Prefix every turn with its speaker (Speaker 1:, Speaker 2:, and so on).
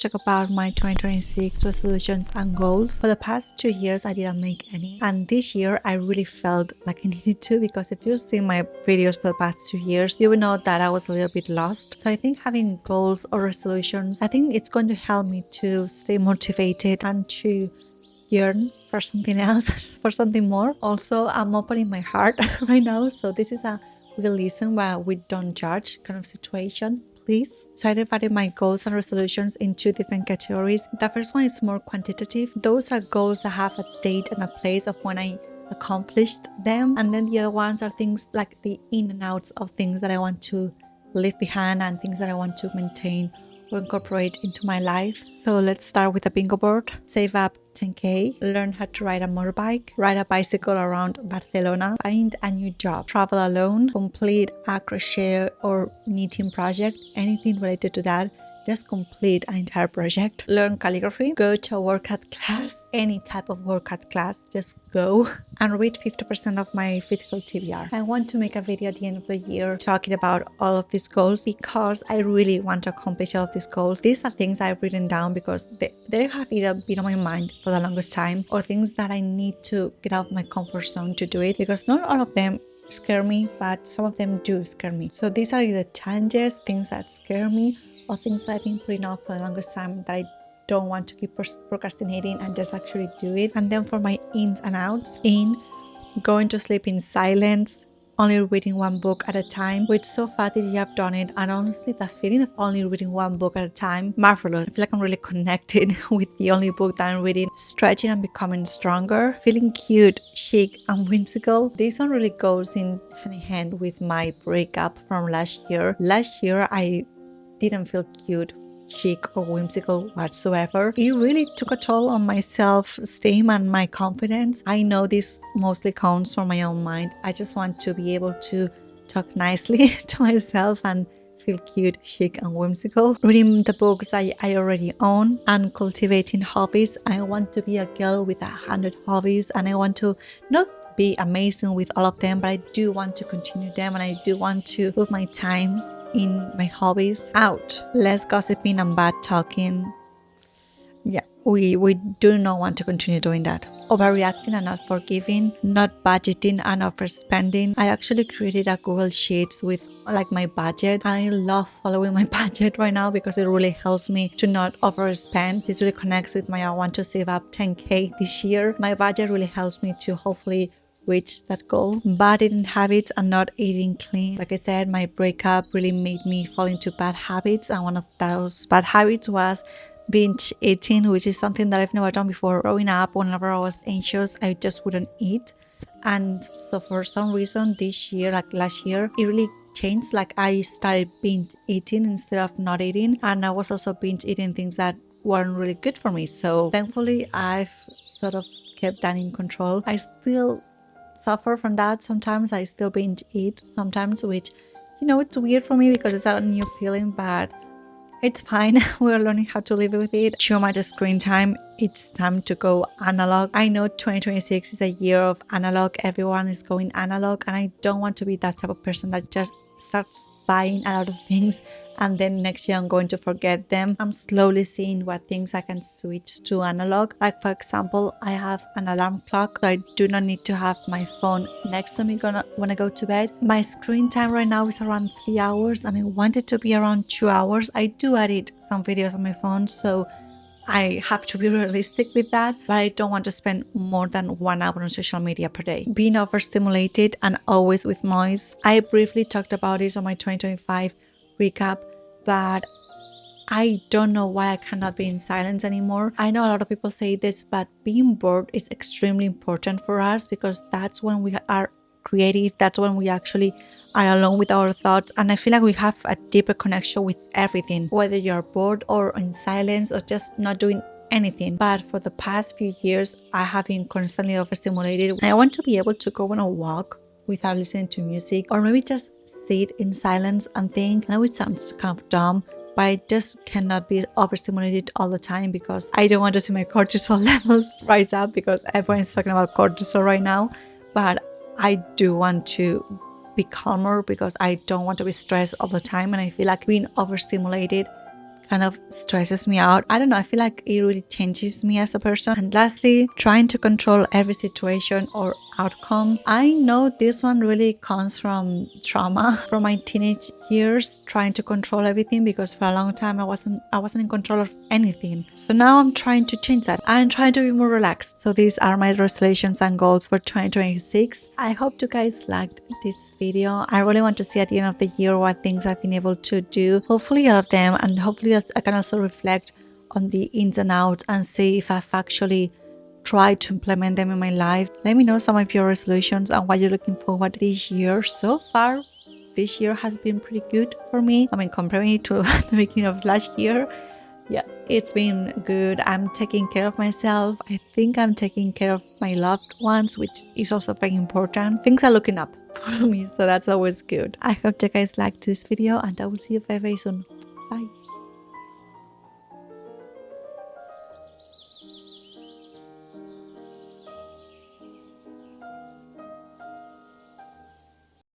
Speaker 1: to talk about my 2026 resolutions and goals. For the past 2 years, I didn't make any. And this year, I really felt like I needed to, because if you've seen my videos for the past 2 years, you will know that I was a little bit lost. So I think having goals or resolutions, I think it's going to help me to stay motivated and to yearn for something else, for something more. Also, I'm opening my heart right now. So this is a we listen while we don't judge kind of situation. Please. So I divided my goals and resolutions in 2 different categories. The first one is more quantitative. Those are goals that have a date and a place of when I accomplished them. And then the other ones are things like the in and outs of things that I want to leave behind and things that I want to maintain or incorporate into my life. So let's start with a bingo board. Save up 10k, learn how to ride a motorbike, ride a bicycle around Barcelona, find a new job, travel alone, complete a crochet or knitting project, anything related to that. Just complete an entire project. Learn calligraphy, go to a workout class, any type of workout class, just go, and read 50% of my physical TBR. I want to make a video at the end of the year talking about all of these goals because I really want to accomplish all of these goals. These are things I've written down because they have either been on my mind for the longest time or things that I need to get out of my comfort zone to do it, because not all of them scare me, but some of them do scare me. So these are either challenges, things that scare me, or things that I've been putting off for the longest time that I don't want to keep procrastinating and just actually do it. And then for my ins and outs, going to sleep in silence, only reading one book at a time, which so far that you have done it, and honestly the feeling of only reading one book at a time, marvelous. I feel like I'm really connected with the only book that I'm reading. Stretching and becoming stronger, feeling cute, chic and whimsical. This one really goes in hand in hand with my breakup from last year. Last year I didn't feel cute, chic or whimsical whatsoever. It really took a toll on my self-esteem and my confidence. I know this mostly comes from my own mind. I just want to be able to talk nicely to myself and feel cute, chic and whimsical. Reading the books I already own and cultivating hobbies. I want to be a girl with 100 hobbies, and I want to not be amazing with all of them, but I do want to continue them, and I do want to put my time in my hobbies out. Less gossiping and bad talking. Yeah, we do not want to continue doing that. Overreacting and not forgiving, not budgeting and overspending. I actually created a Google Sheets with like my budget, and I love following my budget right now because it really helps me to not overspend. This really connects with my I want to save up 10k this year. My budget really helps me to hopefully reach that goal. Bad eating habits and not eating clean. Like I said, my breakup really made me fall into bad habits, and one of those bad habits was binge eating, which is something that I've never done before. Growing up, whenever I was anxious, I just wouldn't eat, and so for some reason this year, like last year, it really changed. Like I started binge eating instead of not eating, and I was also binge eating things that weren't really good for me. So thankfully I've sort of kept that in control. I still suffer from that sometimes. I still binge eat sometimes, which, you know, it's weird for me because it's a new feeling, but it's fine. We're learning how to live with it. Too much screen time. It's time to go analog. I know 2026 is a year of analog. Everyone is going analog, and I don't want to be that type of person that just starts buying a lot of things and then next year I'm going to forget them. I'm slowly seeing what things I can switch to analog. Like for example, I have an alarm clock, so I do not need to have my phone next to me when I go to bed. My screen time right now is around 3 hours, and I want it to be around 2 hours. I do edit some videos on my phone, so I have to be realistic with that, but I don't want to spend more than 1 hour on social media per day. Being overstimulated and always with noise. I briefly talked about this on my 2025 recap, but I don't know why I cannot be in silence anymore. I know a lot of people say this, but being bored is extremely important for us because that's when we are creative. That's when we actually are alone with our thoughts, and I feel like we have a deeper connection with everything, whether you're bored or in silence or just not doing anything. But for the past few years, I have been constantly overstimulated, and I want to be able to go on a walk without listening to music, or maybe just sit in silence and think. I know it sounds kind of dumb, but I just cannot be overstimulated all the time because I don't want to see my cortisol levels rise up, because everyone's talking about cortisol right now. But I do want to be calmer because I don't want to be stressed all the time, and I feel like being overstimulated kind of stresses me out. I don't know, I feel like it really changes me as a person. And lastly, trying to control every situation or outcome. I know this one really comes from trauma from my teenage years, trying to control everything, because for a long time I wasn't in control of anything. So now I'm trying to change that. I'm trying to be more relaxed. So these are my resolutions and goals for 2026. I hope you guys liked this video. I really want to see at the end of the year what things I've been able to do. Hopefully all of them, and hopefully I can also reflect on the ins and outs and see if I've actually try to implement them in my life. Let me know some of your resolutions and what you're looking forward to this year. So far, this year has been pretty good for me. I mean, comparing it to the beginning of last year, yeah, it's been good. I'm taking care of myself. I think I'm taking care of my loved ones, which is also very important. Things are looking up for me, so that's always good. I hope you guys liked this video, and I will see you very, very soon.